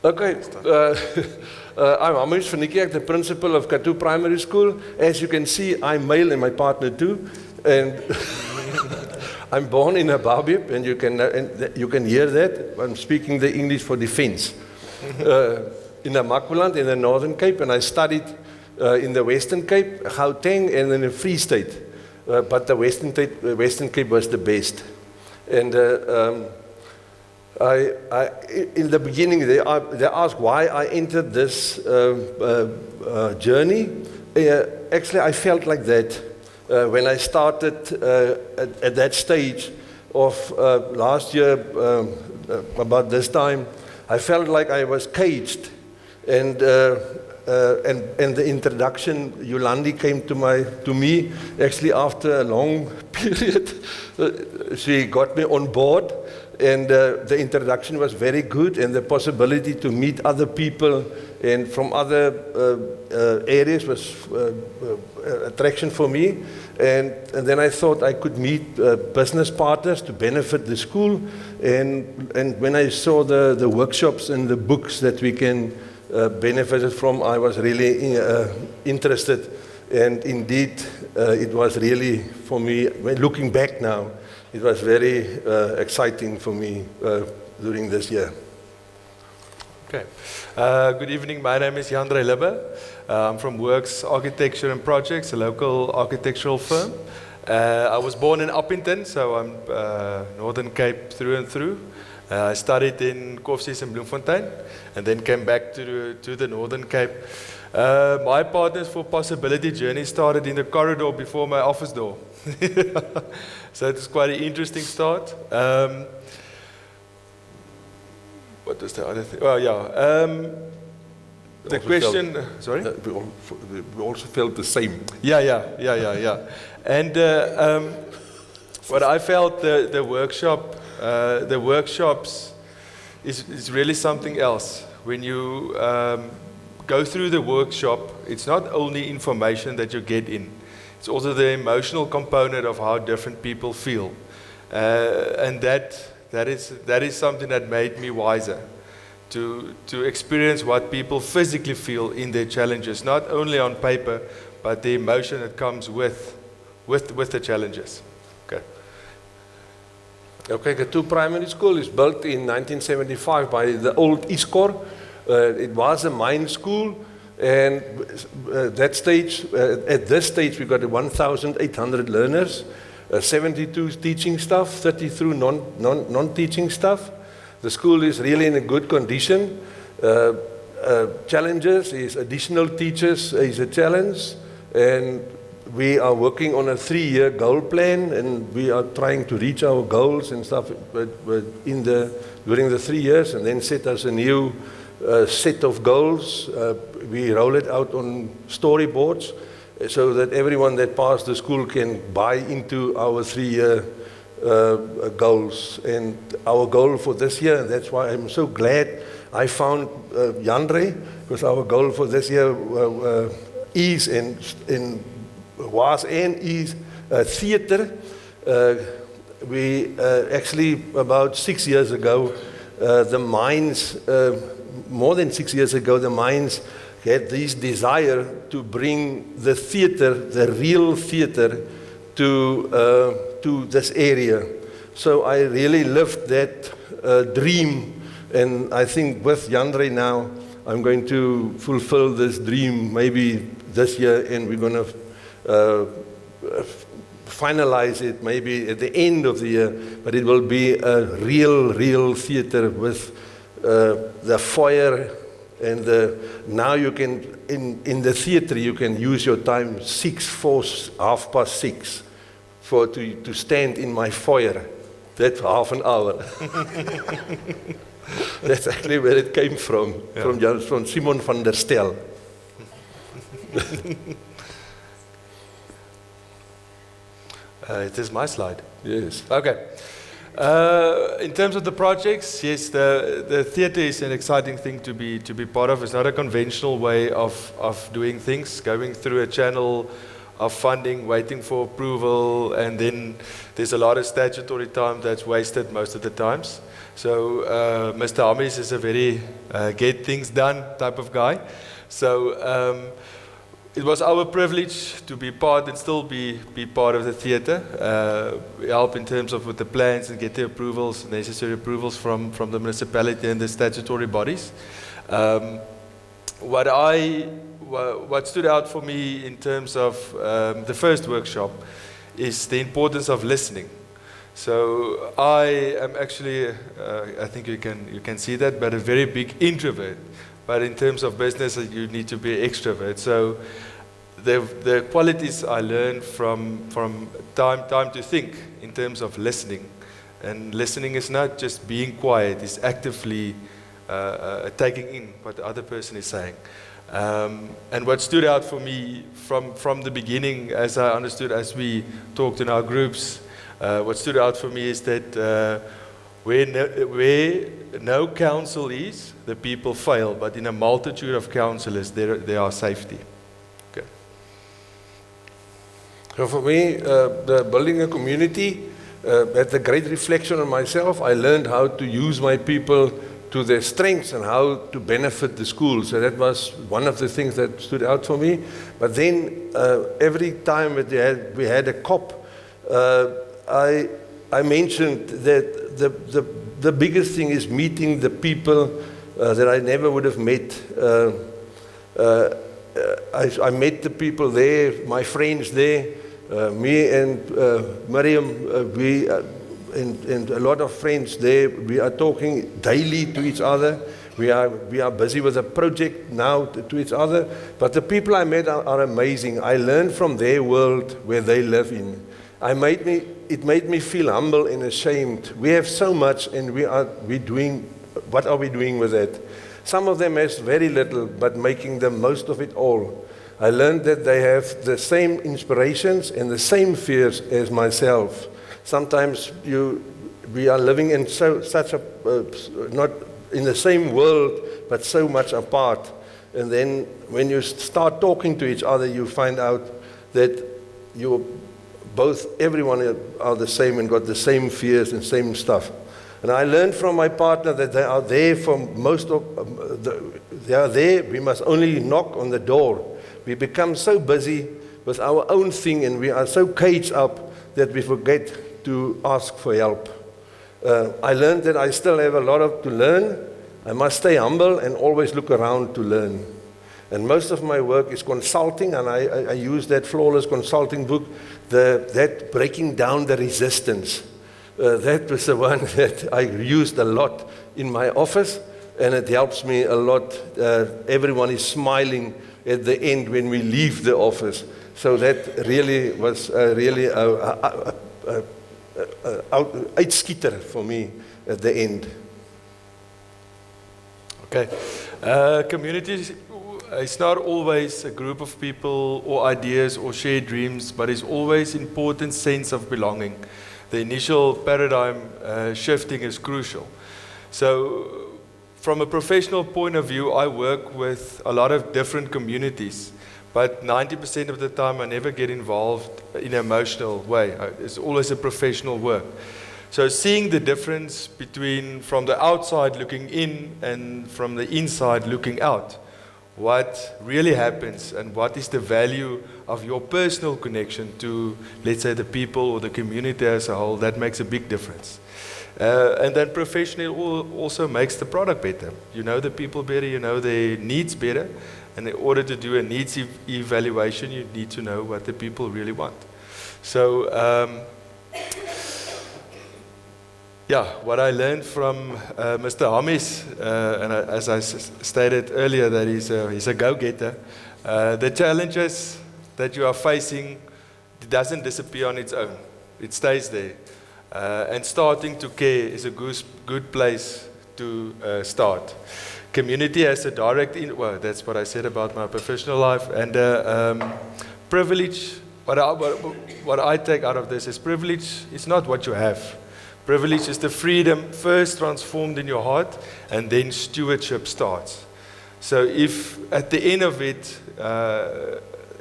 Okay, I'm Hammies van Niekerk, the principal of Kathu Primary School. As you can see, I'm male and my partner too. And I'm born in a Babib, and you can hear that. I'm speaking the English for defense. In the Makwaland, in the Northern Cape, and I studied in the Western Cape, Gauteng, and in the Free State. But the Western Cape was the best. And in the beginning, they asked why I entered this journey. Actually, I felt like that when I started at that stage of last year, about this time. I felt like I was caged, and the introduction, Yolandi came to me actually after a long period. She got me on board. And the introduction was very good, and the possibility to meet other people and from other areas was attraction for me. And then I thought I could meet business partners to benefit the school. And when I saw the workshops and the books that we can benefit from, I was really interested. And indeed, it was really, for me, looking back now, it was very exciting for me during this year. Okay. Good evening. My name is Jandre Libbe. I'm from Works Architecture and Projects, a local architectural firm. I was born in Appington, so I'm Northern Cape through and through. I studied in Koffsies and Bloemfontein, and then came back to the Northern Cape. My Partners for Possibility journey started in the corridor before my office door. So it was quite an interesting start. What was the other thing? Oh, yeah. The question, sorry? We also felt the same. Yeah. And what I felt, the workshops is really something else. When you go through the workshop, it's not only information that you get in. It's also the emotional component of how different people feel. And that is something that made me wiser. To experience what people physically feel in their challenges, not only on paper, but the emotion that comes with the challenges. Okay. Okay, Kathu Primary School is built in 1975 by the old ISCOR. It was a mine school. And at this stage, we got 1,800 learners, 72 teaching staff, 33 non-teaching staff. The school is really in a good condition. Challenges is additional teachers is a challenge, and we are working on a 3-year goal plan, and we are trying to reach our goals and stuff during the 3 years, and then set us a new set of goals. We roll it out on storyboards so that everyone that passed the school can buy into our 3-year goals. And our goal for this year, and that's why I'm so glad I found Jandre, because our goal for this year is theater. We actually, about 6 years ago, the mines, more than 6 years ago, the mines had this desire to bring the theater, the real theater, to this area. So I really lived that dream, and I think with Jandre now, I'm going to fulfill this dream maybe this year, and we're going to finalize it maybe at the end of the year, but it will be a real theater with the foyer, and now you can, in the theater, you can use your time 6:30 to stand in my foyer. That's half an hour. That's actually where it came from, yeah. From Simon van der Stel. It is my slide. Yes. Okay. In terms of the projects, yes, the theatre is an exciting thing to be part of. It's not a conventional way of doing things, going through a channel of funding, waiting for approval, and then there's a lot of statutory time that's wasted most of the times. So Mr. Hammies is a very get things done type of guy. So it was our privilege to be part and still be part of the theatre, help in terms of with the plans and get the approvals, necessary approvals from the municipality and the statutory bodies. What stood out for me in terms of the first workshop is the importance of listening. So I am actually, I think you can see that, but a very big introvert. But in terms of business, you need to be an extrovert. So the qualities I learned from time to think in terms of listening. And listening is not just being quiet, it's actively taking in what the other person is saying. And what stood out for me from the beginning, as I understood, as we talked in our groups, what stood out for me is that where no counsel is, the people fail, but in a multitude of counselors, there are safety. Okay. So for me, the building a community had a great reflection on myself. I learned how to use my people to their strengths and how to benefit the school. So that was one of the things that stood out for me. But then every time that we had a COP, I mentioned that the biggest thing is meeting the people that I never would have met. I met the people there, my friends there, me and Miriam, and a lot of friends there. We are talking daily to each other. We are busy with a project now to each other. But the people I met are amazing. I learned from their world where they live in. It made me feel humble and ashamed. We have so much, and what are we doing with it? Some of them has very little, but making the most of it all. I learned that they have the same inspirations and the same fears as myself. Sometimes we are living in such a not in the same world, but so much apart. And then when you start talking to each other, you find out that everyone are the same and got the same fears and same stuff. And I learned from my partner that they are there for they are there. We must only knock on the door. We become so busy with our own thing, and we are so caged up that we forget to ask for help. I learned that I still have a lot to learn. I must stay humble and always look around to learn. And most of my work is consulting, and I use that flawless consulting book, that breaking down the resistance. That was the one that I used a lot in my office, and it helps me a lot. Everyone is smiling at the end when we leave the office. So that really was really uitskieter for me at the end. Okay. Communities, it's not always a group of people or ideas or shared dreams, but it's always important sense of belonging. The initial paradigm shifting is crucial. So from a professional point of view, I work with a lot of different communities, but 90% of the time I never get involved in an emotional way. It's always a professional work. So seeing the difference between from the outside looking in and from the inside looking out, what really happens and what is the value of your personal connection to, let's say, the people or the community as a whole, that makes a big difference. And then professionally also makes the product better. You know the people better, you know their needs better, and in order to do a needs evaluation, you need to know what the people really want. So, yeah, what I learned from Mr. Hammies, and as I stated earlier, that he's a go-getter. The challenges that you are facing, it doesn't disappear on its own. It stays there. And starting to care is a good place to start. Community has a direct, well, that's what I said about my professional life. And privilege, what I take out of this is privilege is not what you have. Privilege is the freedom first transformed in your heart, and then stewardship starts. So if at the end of it,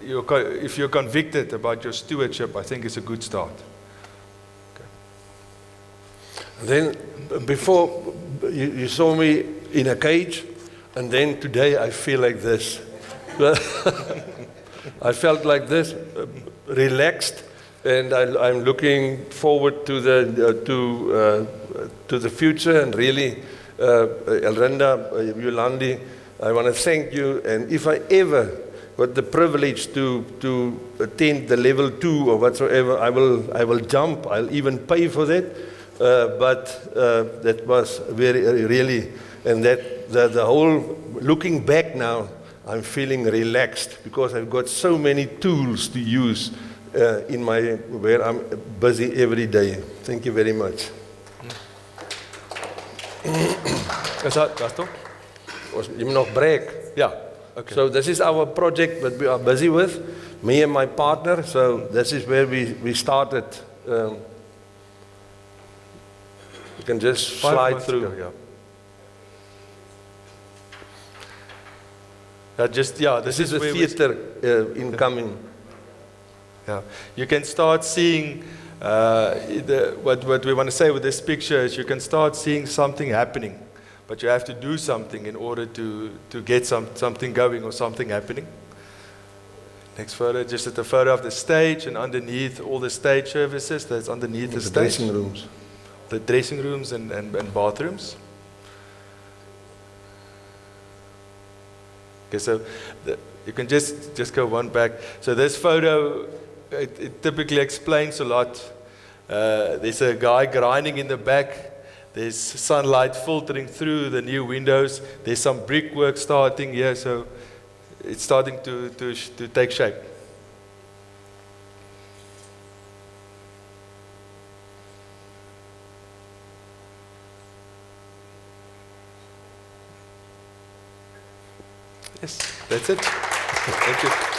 if you're convicted about your stewardship, I think it's a good start. Then before you saw me in a cage, and then today I feel like this. I felt like this, relaxed, and I'm looking forward to the future. And really, Elrinda, Yolandi, I want to thank you. And if I ever got the privilege to attend the level 2 or whatsoever, I will jump. I'll even pay for that. But that was really, and that the whole, looking back now, I'm feeling relaxed because I've got so many tools to use in where I'm busy every day. Thank you very much. Kathu? You nog break? Yeah. Okay. So this is our project that we are busy with, me and my partner. So this is where we started. You can just 5 slide months through. ago, yeah. This is the where theater incoming. Yeah, you can start seeing what we want to say with this picture is you can start seeing something happening, but you have to do something in order to get something going or something happening. Next photo, just at the photo of the stage, and underneath all the stage services that's underneath the stage. Dressing rooms. The dressing rooms and bathrooms. Okay, so you can just go one back. So this photo, it typically explains a lot. There's a guy grinding in the back. There's sunlight filtering through the new windows. There's some brickwork starting here, so it's starting to take shape. Yes, that's it. Thank you.